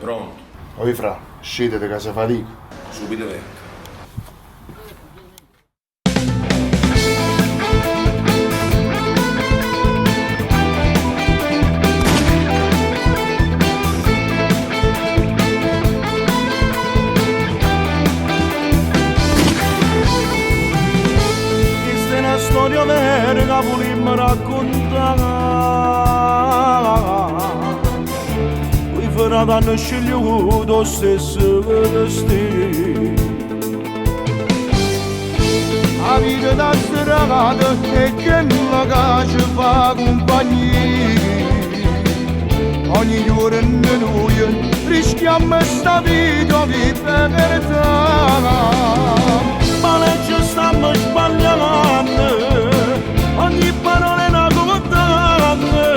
pronto. Oi fra, scendete da casa fatica. Subito vengo. Questa è una storia vera che volimmo raccontare. Farà danno scegliuto stesso destino. La vita da strada è quella che ci fa compagnia. Ogni giorno noi rischiamo sta vita di verità. Ma lei ci stiamo sbagliando, ogni parola è una condanna.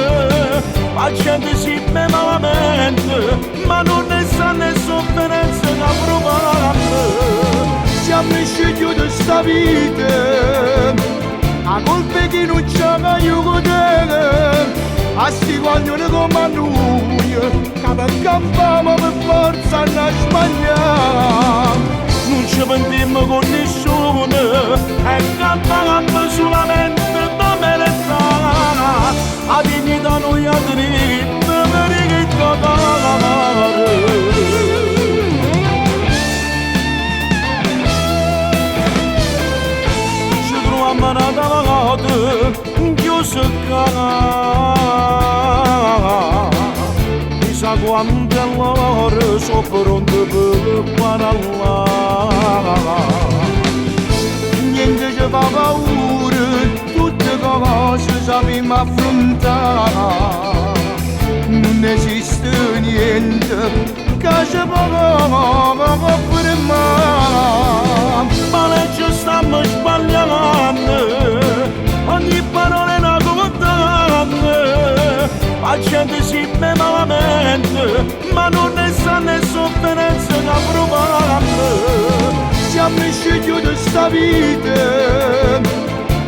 La gente si beve malamente, ma non ne sa né sofferenza che provando. Siamo scegliuti di sta vita, a colpe che non ci aiuta. A sti coglioni come noi, che per campamo per forza a sbagliare. Non ci pendiamo con nessuno, e campamo solamente da merità. A dignità noi a diritto per il cagare. Ci troviamo una volta chiuso mi sa quante l'ore sono pronto per parlare. Niente ci fa paura, tutte cose sappiamo affrontare. Non esiste niente che ci può fermare. Ma lei ci stiamo sbagliando, ogni parola è una condanna. La gente si beve malamente, ma non ne sa né sofferenza che provando. Siamo scegliuti di sta vita,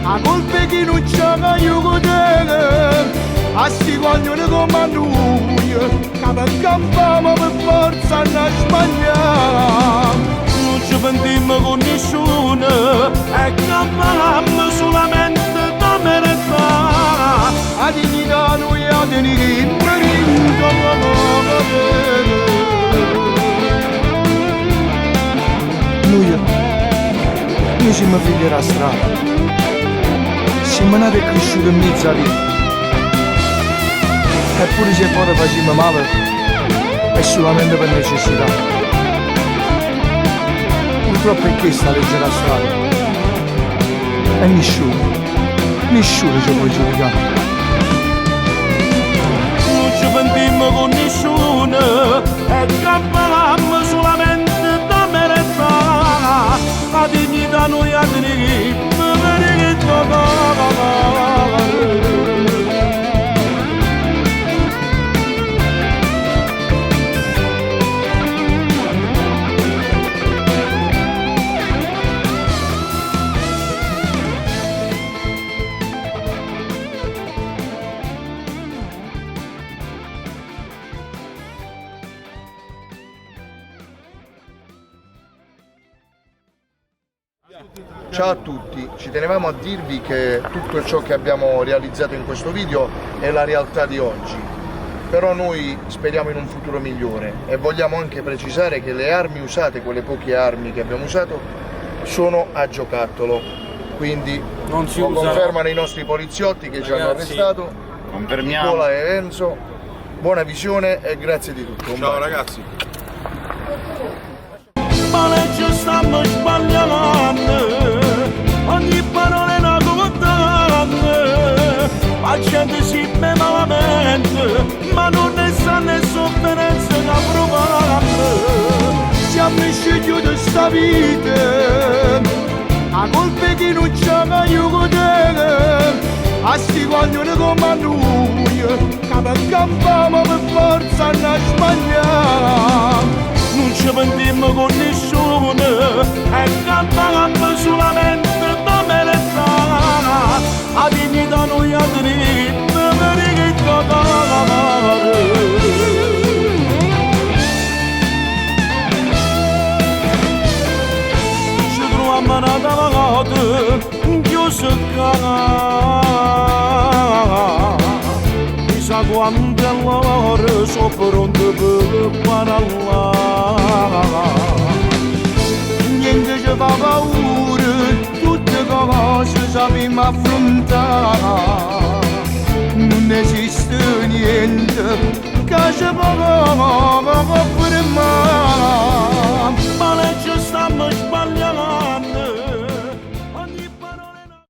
a colpe che non ci aiuta. A sti coglioni come noi, che per campamo per forza a sbagliare. Non ci pendiamo con nessuno, e campamo solamente da merità. A dignità noi a tenere noi siamo figli della strada, siamo nati e cresciuti in mezzo alla vita. Eppure se poi facciamo male è solamente per necessità. Purtroppo è questa la legge della strada e nessuno ci può giudicare. Non ci pendiamo con nessuno e campamo solamente da merità. La dignità noi a diritto per il Ciao a tutti, ci tenevamo a dirvi che tutto ciò che abbiamo realizzato in questo video è la realtà di oggi, però noi speriamo in un futuro migliore e vogliamo anche precisare che le armi usate, quelle poche armi che abbiamo usato, sono a giocattolo, quindi lo confermano i nostri poliziotti che ci hanno arrestato, Nicola e Enzo. Buona visione e grazie di tutto. Ciao ragazzi. Ma lei ci stiamo sbagliando, ogni parola è una condanna. La gente si beve malamente, ma non ne sa né sofferenza che provando. Siamo scegliuti di sta vita, a colpe che non ci aiuta. A sti coglioni come noi, che per campamo per forza a sbagliare. Non ci pendiamo con nessuno, e campamo solamente da merità. A dignità noi a diritto per il cagare. chiuso chissà quante l'ore sono pronte per parlare. Niente ci fa paura, tutte cose sappiamo affrontare. Non esiste niente che ci può